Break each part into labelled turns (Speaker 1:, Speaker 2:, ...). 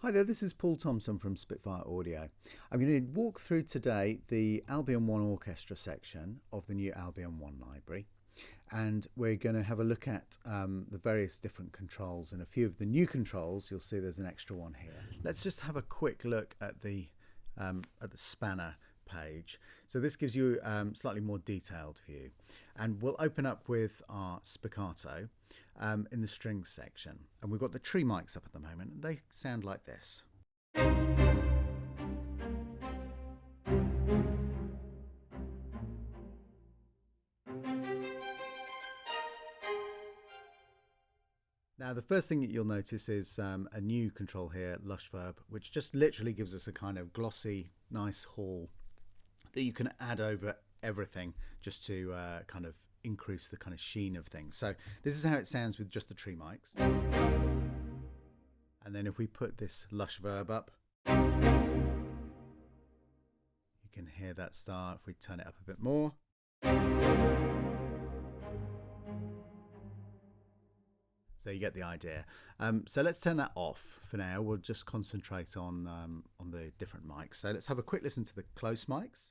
Speaker 1: Hi there, this is Paul Thompson from Spitfire Audio. I'm going to walk through today the Albion 1 Orchestra section of the new Albion 1 library, and we're going to have a look at the various different controls, and a few of the new controls. You'll see there's an extra one here. Let's just have a quick look at the spanner page. So this gives you slightly more detailed view, and we'll open up with our spiccato in the strings section, and we've got the tree mics up at the moment, and they sound like this. Now the first thing that you'll notice is a new control here, Lush Verb, which just literally gives us a kind of glossy, nice hall that you can add over everything just to kind of increase the kind of sheen of things. So this is how it sounds with just the tree mics. And then if we put this Lush Verb up, you can hear that start. If we turn it up a bit more, so you get the idea. So let's turn that off for now. We'll just concentrate on the different mics. So let's have a quick listen to the close mics.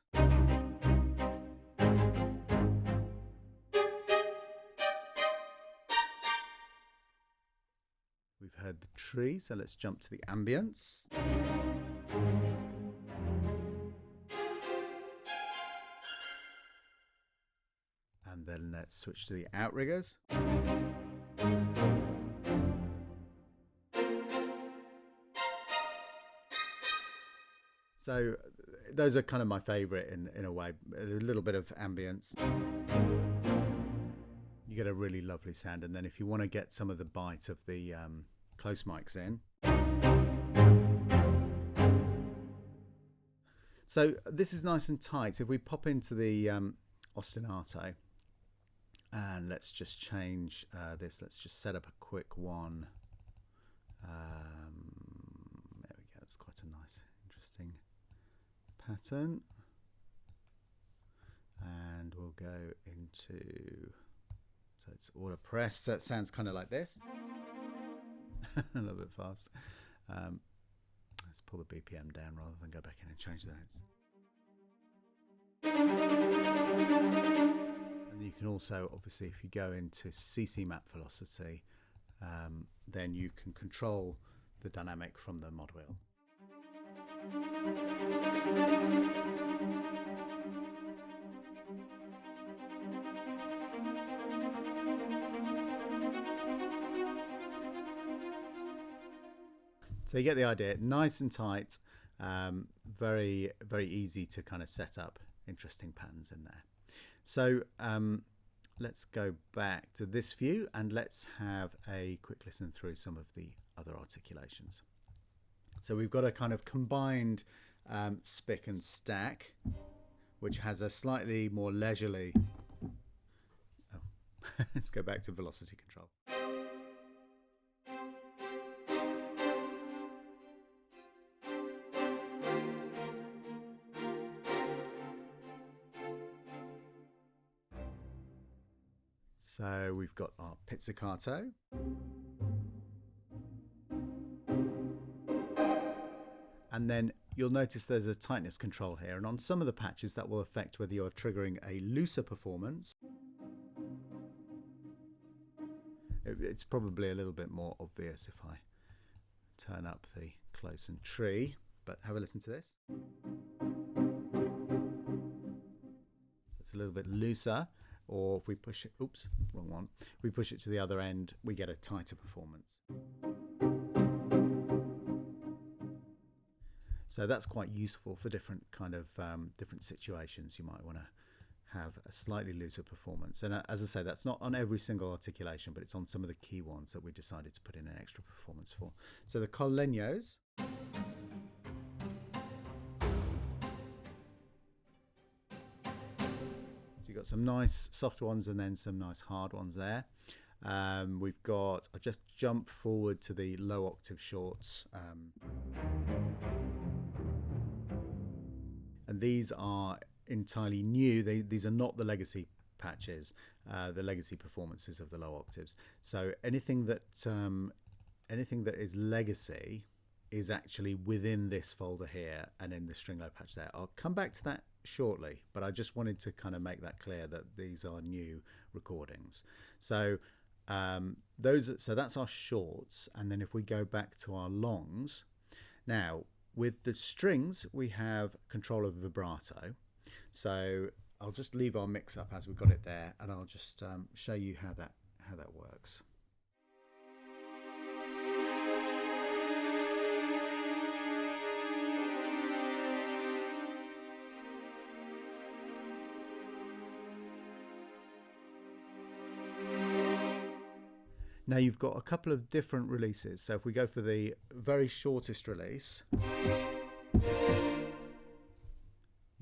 Speaker 1: We've heard the tree, so let's jump to the ambience. And then let's switch to the outriggers. So those are kind of my favourite in a way. A little bit of ambience. You get a really lovely sound, and then if you want to get some of the bite of the close mics in. So this is nice and tight. So if we pop into the ostinato, and let's just change this. Let's just set up a quick one. There we go. That's quite a nice, interesting pattern. And we'll go into, so it's auto press. So it sounds kind of like this. A little bit fast. Let's pull the BPM down rather than go back in and change the notes. And you can also, obviously, if you go into CC map velocity, then you can control the dynamic from the mod wheel. So you get the idea. Nice and tight, very, very easy to kind of set up interesting patterns in there. So let's go back to this view and let's have a quick listen through some of the other articulations. So we've got a kind of combined spick and stack, which has a slightly more leisurely. Oh, let's go back to velocity control. So we've got our pizzicato. And then you'll notice there's a tightness control here. And on some of the patches that will affect whether you're triggering a looser performance. It's probably a little bit more obvious if I turn up the close and tree, but have a listen to this. So it's a little bit looser. Or if we push it, oops, wrong one. If we push it to the other end, we get a tighter performance. So that's quite useful for different kind of different situations. You might want to have a slightly looser performance. And as I say, that's not on every single articulation, but it's on some of the key ones that we decided to put in an extra performance for. So the col legnos. You've got some nice soft ones and then some nice hard ones there. We've got, I'll just jump forward to the low octave shorts. And these are entirely new. These are not the legacy patches, the legacy performances of the low octaves. So anything that is legacy is actually within this folder here and in the string low patch there. I'll come back to that shortly, but I just wanted to kind of make that clear that these are new recordings. So that's our shorts, and then if we go back to our longs, now with the strings we have control of vibrato. So I'll just leave our mix up as we've got it there, and I'll just show you how that works. Now you've got a couple of different releases. So if we go for the very shortest release, you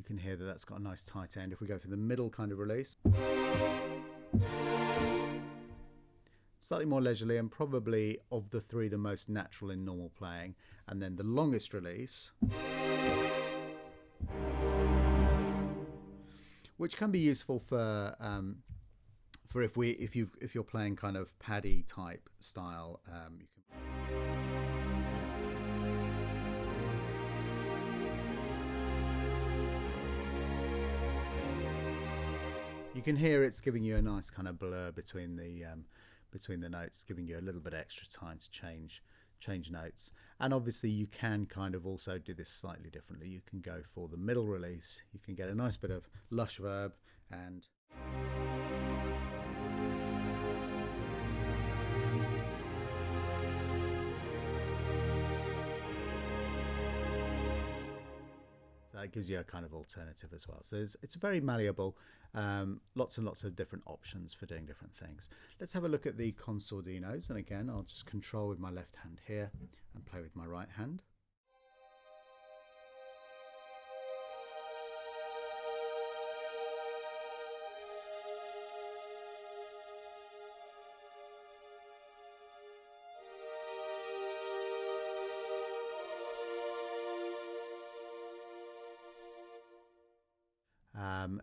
Speaker 1: can hear that that's got a nice tight end. If we go for the middle kind of release, slightly more leisurely, and probably of the three the most natural in normal playing. And then the longest release, which can be useful for if you're playing kind of paddy type style, you can hear it's giving you a nice kind of blur between the notes, giving you a little bit extra time to change notes. And obviously you can kind of also do this slightly differently. You can go for the middle release, you can get a nice bit of lush verb, and so it gives you a kind of alternative as well. So it's very malleable, lots and lots of different options for doing different things. Let's have a look at the consordinos, and again I'll just control with my left hand here and play with my right hand.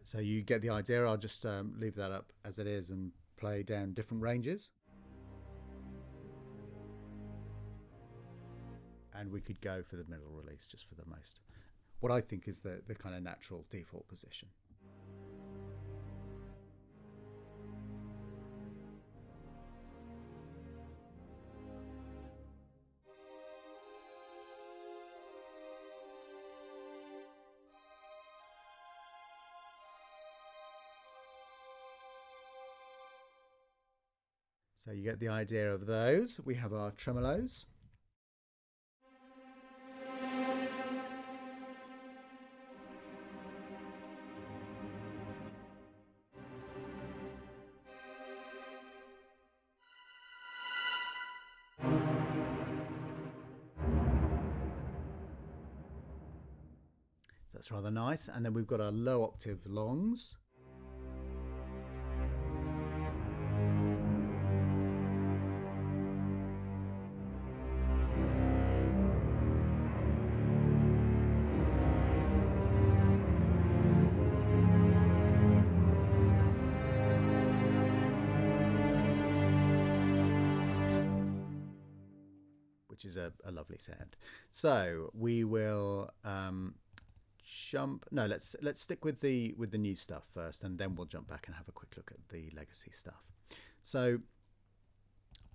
Speaker 1: So you get the idea. I'll just leave that up as it is and play down different ranges. And we could go for the middle release just for the most, what I think is the kind of natural default position. So you get the idea of those. We have our tremolos. That's rather nice. And then we've got our low octave longs. Which is a lovely sound. So we will let's stick with the new stuff first, and then we'll jump back and have a quick look at the legacy stuff. So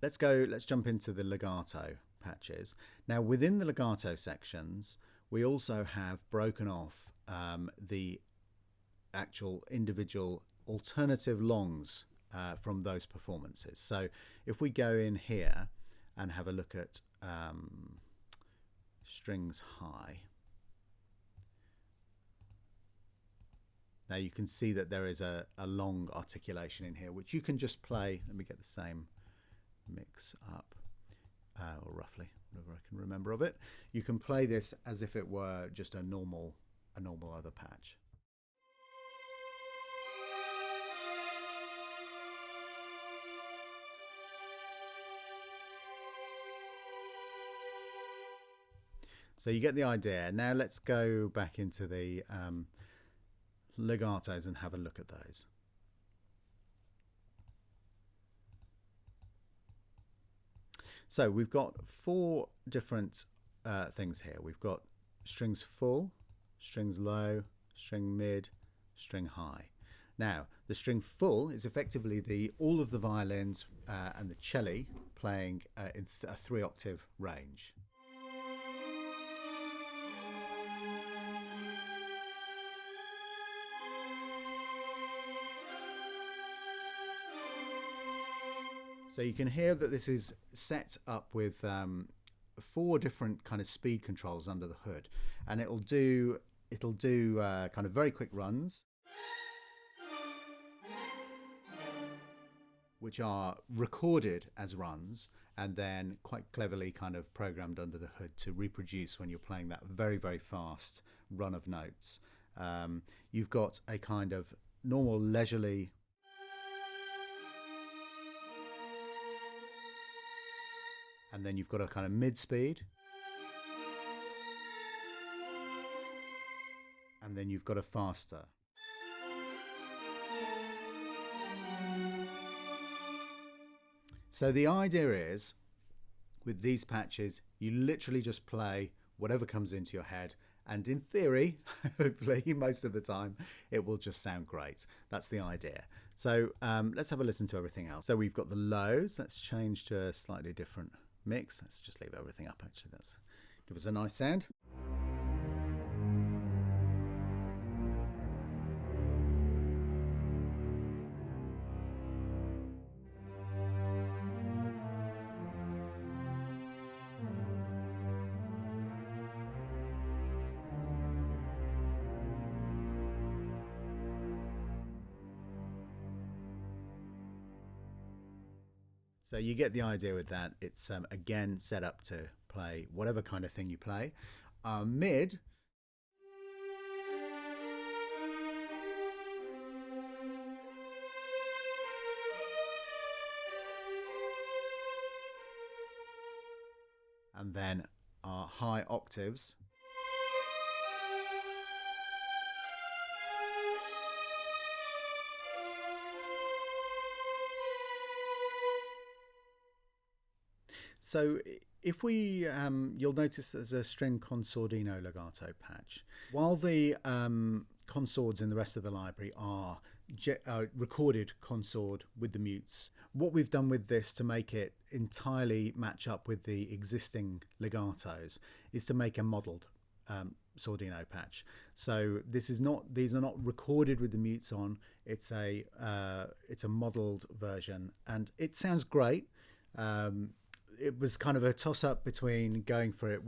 Speaker 1: let's jump into the legato patches. Now within the legato sections, we also have broken off the actual individual alternative longs from those performances. So if we go in here and have a look at strings high, now you can see that there is a long articulation in here, which you can just play. Let me get the same mix up, or roughly whatever I can remember of it. You can play this as if it were just a normal other patch. So you get the idea. Now let's go back into the legatos and have a look at those. So we've got 4 different things here. We've got strings full, strings low, string mid, string high. Now, the string full is effectively all of the violins and the cello playing in a 3-octave range. So you can hear that this is set up with 4 different kind of speed controls under the hood, and it'll do kind of very quick runs, which are recorded as runs and then quite cleverly kind of programmed under the hood to reproduce when you're playing that very, very fast run of notes. You've got a kind of normal leisurely and then you've got a kind of mid-speed, and then you've got a faster. So the idea is, with these patches, you literally just play whatever comes into your head, and in theory, hopefully most of the time, it will just sound great. That's the idea. So let's have a listen to everything else. So we've got the lows. Let's change to a slightly different mix. Let's just leave everything up, actually. That's give us a nice sound. So you get the idea with that. It's again set up to play whatever kind of thing you play. Mid, and then our high octaves. So if we, you'll notice there's a string consordino legato patch. While the consords in the rest of the library are recorded consord with the mutes, what we've done with this to make it entirely match up with the existing legatos is to make a modelled sordino patch. So these are not recorded with the mutes on. It's a modelled version, and it sounds great. It was kind of a toss-up between going for it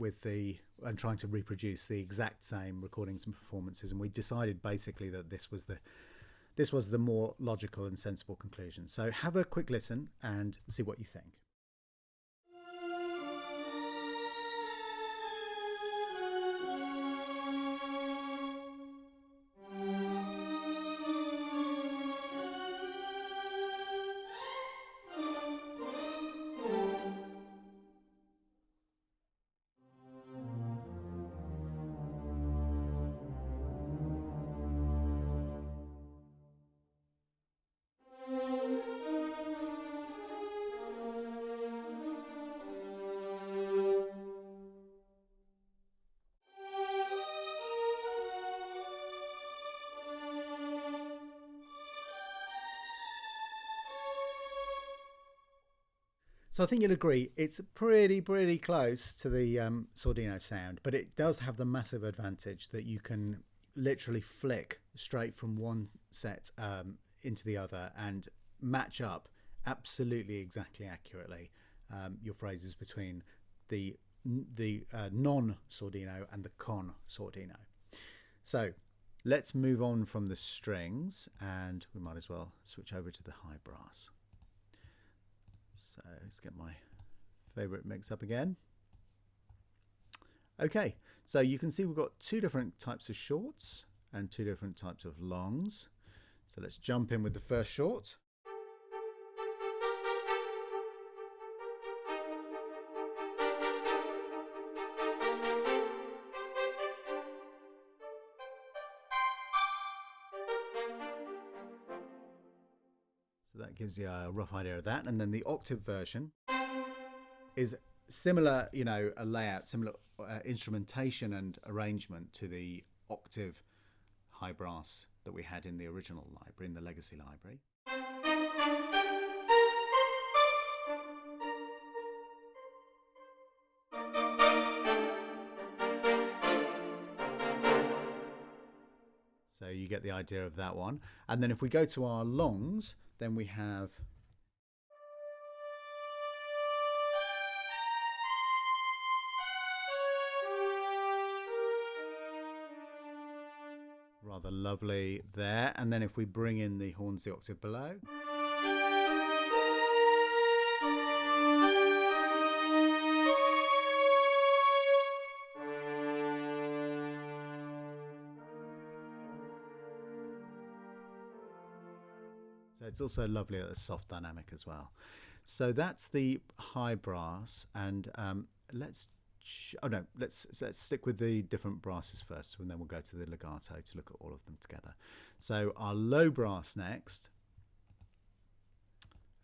Speaker 1: and trying to reproduce the exact same recordings and performances, and we decided basically that this was the more logical and sensible conclusion. So have a quick listen and see what you think. So I think you'll agree it's pretty close to the sordino sound, but it does have the massive advantage that you can literally flick straight from one set into the other and match up absolutely exactly accurately your phrases between the non-sordino and the con-sordino. So let's move on from the strings, and we might as well switch over to the high brass. So let's get my favorite mix up again. Okay, so you can see we've got 2 different types of shorts and 2 different types of longs. So let's jump in with the first short. So that gives you a rough idea of that. And then the octave version is similar, a layout, similar instrumentation and arrangement to the octave high brass that we had in the original library, in the Legacy library. So you get the idea of that one. And then if we go to our longs, then we have rather lovely there. And then if we bring in the horns the octave below, so it's also lovely at a soft dynamic as well. So that's the high brass, and let's stick with the different brasses first, and then we'll go to the legato to look at all of them together. So our low brass next.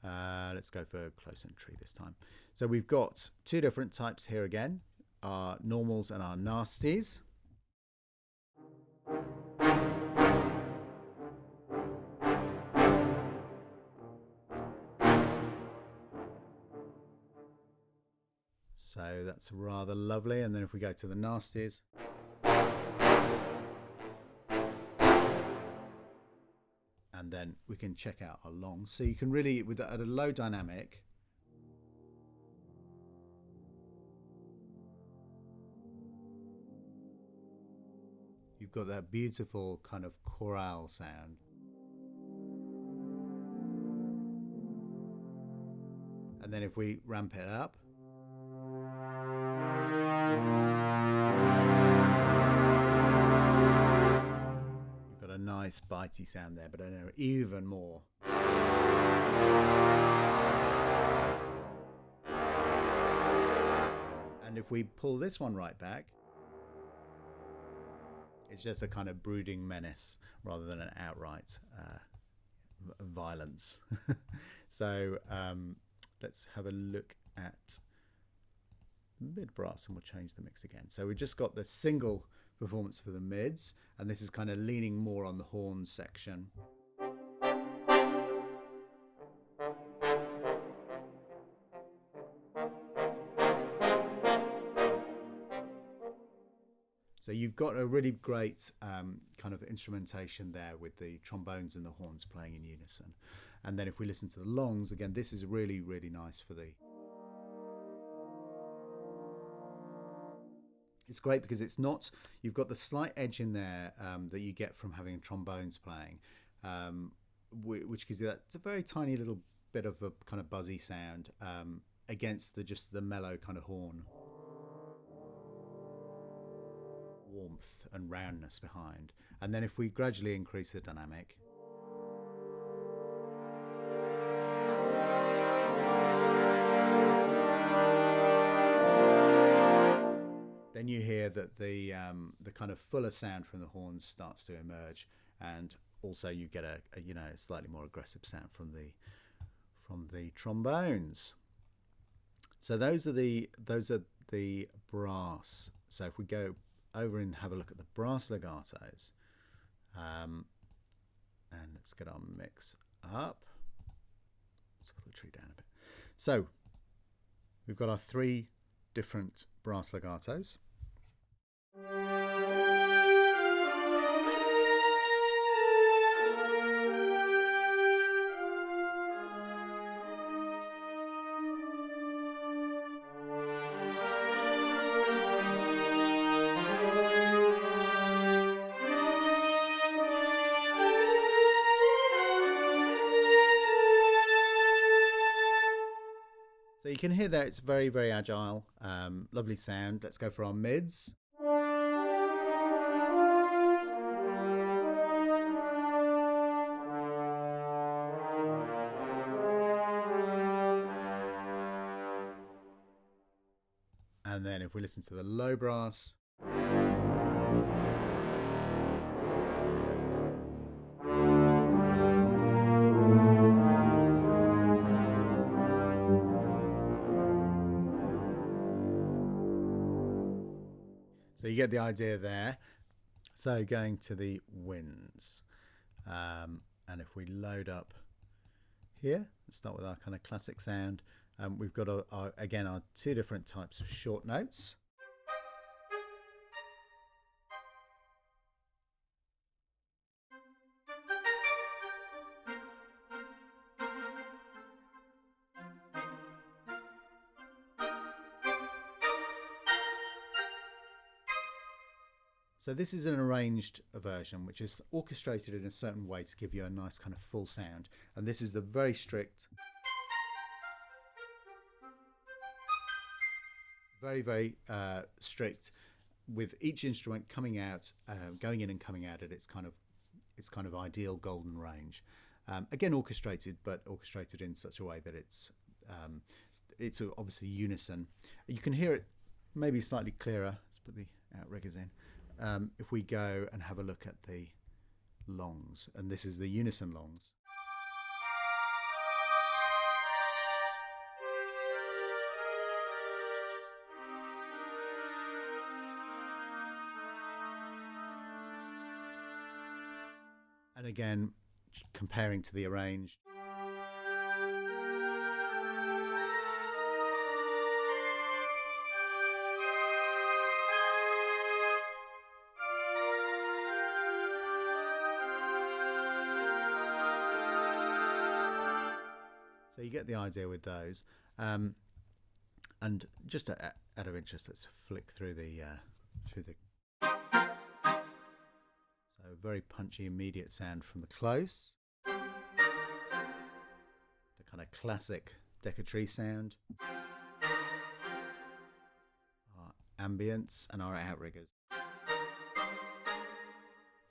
Speaker 1: Let's go for close entry this time. So we've got two different types here again, our normals and our nasties. So that's rather lovely. And then if we go to the nasties, and then we can check out our longs. So you can really, at a low dynamic, you've got that beautiful kind of chorale sound. And then if we ramp it up, you've got a nice bitey sound there, but I know even more. And if we pull this one right back, it's just a kind of brooding menace rather than an outright violence. So let's have a look at mid brass and we'll change the mix again. So we just got the single performance for the mids, and this is kind of leaning more on the horn section. So you've got a really great kind of instrumentation there with the trombones and the horns playing in unison. And then if we listen to the longs, again, this is really, really nice for the... It's great because it's not... You've got the slight edge in there that you get from having trombones playing, which gives you that... It's a very tiny little bit of a kind of buzzy sound against just the mellow kind of horn. Warmth and roundness behind. And then if we gradually increase the dynamic, then you hear that the kind of fuller sound from the horns starts to emerge, and also you get a slightly more aggressive sound from the trombones. So those are the brass. So if we go over and have a look at the brass legatos, and let's get our mix up. Let's put the tree down a bit. So we've got our three different brass legatos. So you can hear there it's very, very agile, lovely sound. Let's go for our mids. And then if we listen to the low brass, So you get the idea there. So going to the winds, and if we load up here, let's start with our kind of classic sound. We've got again our two different types of short notes. So this is an arranged version, which is orchestrated in a certain way to give you a nice kind of full sound. And this is the very strict, very strict, with each instrument coming out, going in and coming out at its kind of ideal golden range. Again, orchestrated, but orchestrated in such a way that it's obviously unison. You can hear it maybe slightly clearer. Let's put the outriggers in. If we go and have a look at the longs, and this is the unison longs. And again, comparing to the arranged. So you get the idea with those. And just out of interest, let's flick through the so very punchy immediate sound from the close, the kind of classic decatrie sound, our ambience, and our outriggers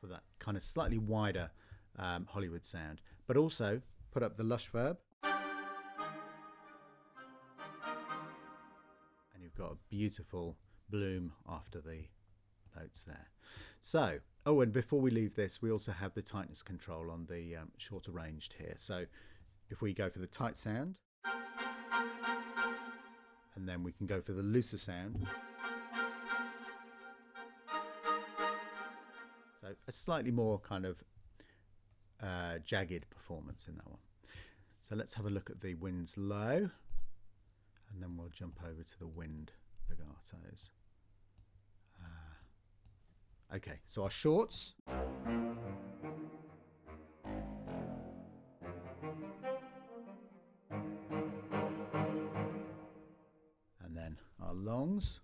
Speaker 1: for that kind of slightly wider Hollywood sound. But also put up the lush verb, and you've got a beautiful bloom after the notes there. So, oh, and before we leave this, we also have the tightness control on the shorter ranged here. So if we go for the tight sound, and then we can go for the looser sound. So a slightly more kind of jagged performance in that one. So let's have a look at the winds low, and then we'll jump over to the wind legatos. Okay, so our shorts. And then our longs.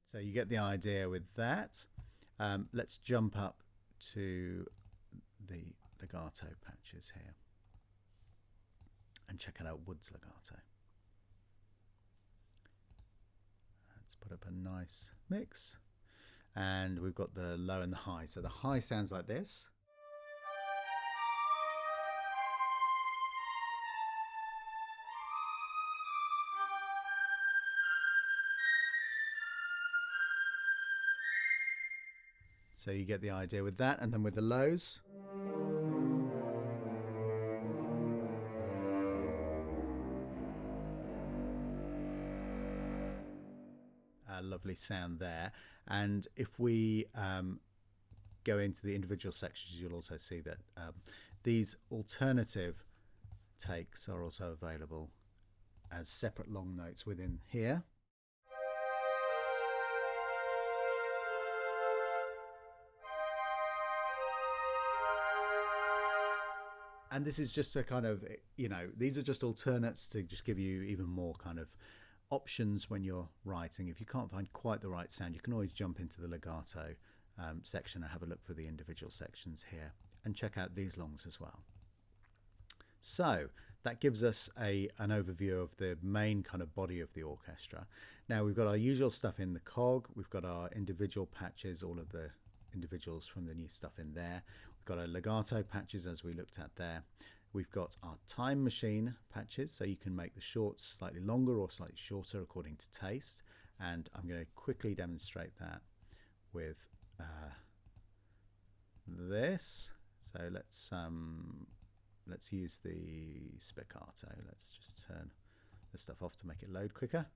Speaker 1: So you get the idea with that. Let's jump up to the legato patches here and check out Wood's legato. Let's put up a nice mix. And we've got the low and the high. So the high sounds like this. So you get the idea with that, and then with the lows. A lovely sound there. And if we go into the individual sections, you'll also see that these alternative takes are also available as separate long notes within here. And this is just a kind of, you know, these are just alternates to just give you even more kind of options when you're writing. If you can't find quite the right sound, you can always jump into the legato section and have a look for the individual sections here and check out these longs as well. So that gives us an overview of the main kind of body of the orchestra. Now we've got our usual stuff in the cog, we've got our individual patches, all of the individuals from the new stuff in there. We've got our legato patches as we looked at there. We've got our time machine patches, so you can make the shorts slightly longer or slightly shorter according to taste. And I'm going to quickly demonstrate that with this. So let's use the Spitfire. Let's just turn the stuff off to make it load quicker.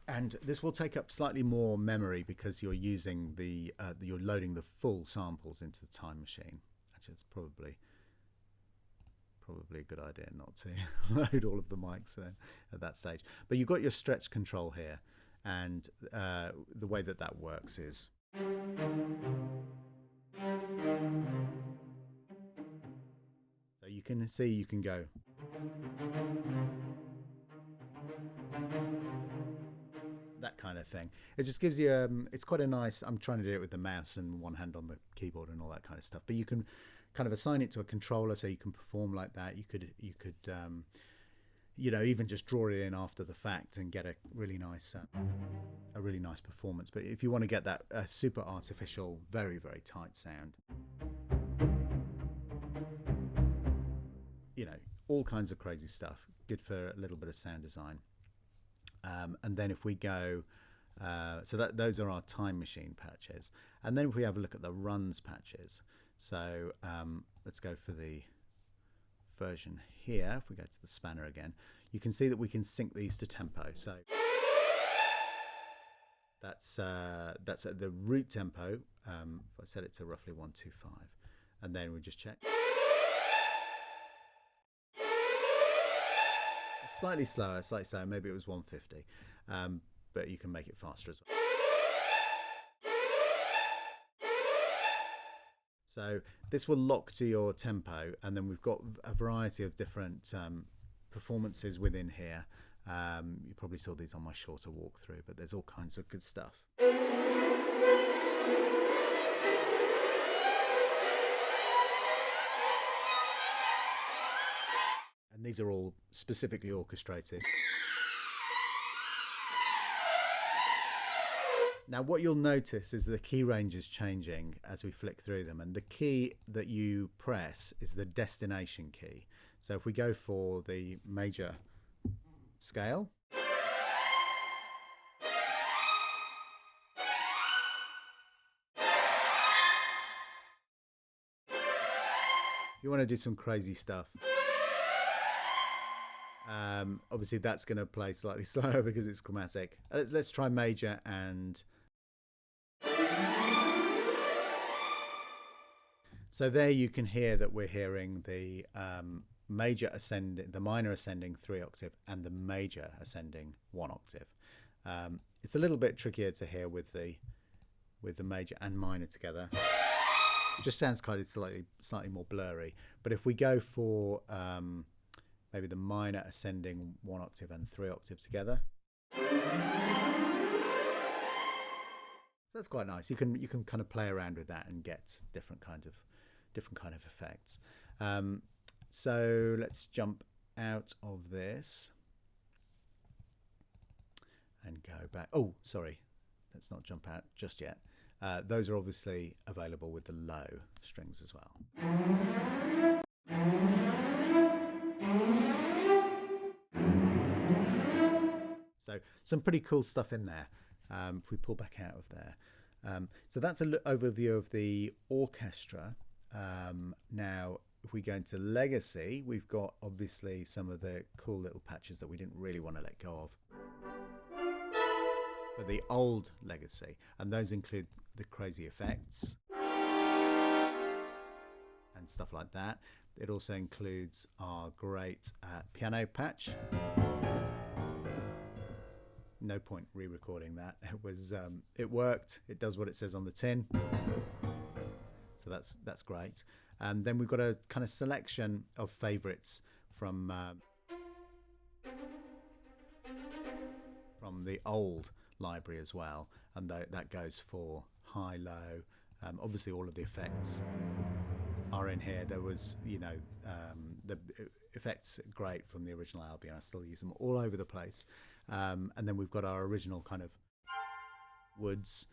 Speaker 1: And this will take up slightly more memory because you're using the you're loading the full samples into the time machine. Actually, it's probably a good idea not to load all of the mics at that stage. But you've got your stretch control here, and the way that works is so you can see you can go that kind of thing. It just gives you it's quite a nice, I'm trying to do it with the mouse and one hand on the keyboard and all that kind of stuff, but you can kind of assign it to a controller so you can perform like that. You could you know, even just draw it in after the fact and get a really nice performance. But if you want to get that super artificial, very, very tight sound, you know, all kinds of crazy stuff, good for a little bit of sound design. And then if we go, so those are our time machine patches. And then if we have a look at the runs patches, so let's go for the version here. If we go to the spanner again, you can see that we can sync these to tempo. So that's at the root tempo. If I set it to roughly 125, and then we just check. Slightly slower, maybe it was 150, but you can make it faster as well. So this will lock to your tempo, and then we've got a variety of different performances within here. You probably saw these on my shorter walkthrough, but there's all kinds of good stuff. And these are all specifically orchestrated. Now what you'll notice is the key range is changing as we flick through them, and the key that you press is the destination key. So if we go for the major scale, if you want to do some crazy stuff, obviously that's going to play slightly slower because it's chromatic. Let's try major, and so there you can hear that we're hearing the major ascending, the minor ascending 3 octave, and the major ascending 1 octave. It's a little bit trickier to hear with the major and minor together. It just sounds kind of slightly more blurry. But if we go for maybe the minor ascending 1 octave and 3 octave together, that's quite nice. You can kind of play around with that and get different kind of effects. So let's jump out of this and go back. Oh, sorry, let's not jump out just yet. Those are obviously available with the low strings as well. So some pretty cool stuff in there. If we pull back out of there. So that's an overview of the orchestra. Now, if we go into Legacy, we've got obviously some of the cool little patches that we didn't really want to let go of for the old Legacy, and those include the crazy effects and stuff like that. It also includes our great piano patch. No point re-recording that. It worked. It does what it says on the tin. So that's great. And then we've got a kind of selection of favorites from the old library as well, and that goes for high, low. Obviously all of the effects are in here. There was, you know, the effects great from the original Albion. I still use them all over the place. And then we've got our original kind of woods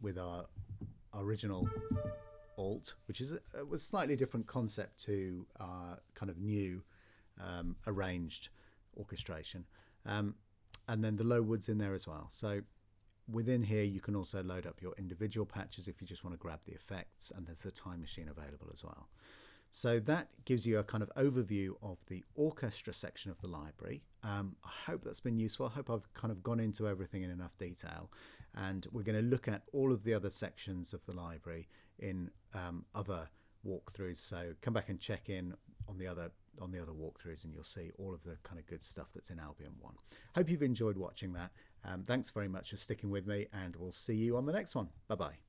Speaker 1: with our original alt, which was slightly different concept to our kind of new arranged orchestration. and then the low wood's in there as well. So within here you can also load up your individual patches if you just want to grab the effects, and there's the time machine available as well. So that gives you a kind of overview of the orchestra section of the library. I hope that's been useful. I hope I've kind of gone into everything in enough detail, and we're going to look at all of the other sections of the library in other walkthroughs. So come back and check in on the other walkthroughs, and you'll see all of the kind of good stuff that's in Albion 1. Hope you've enjoyed watching that. Thanks very much for sticking with me, and we'll see you on the next one. Bye bye.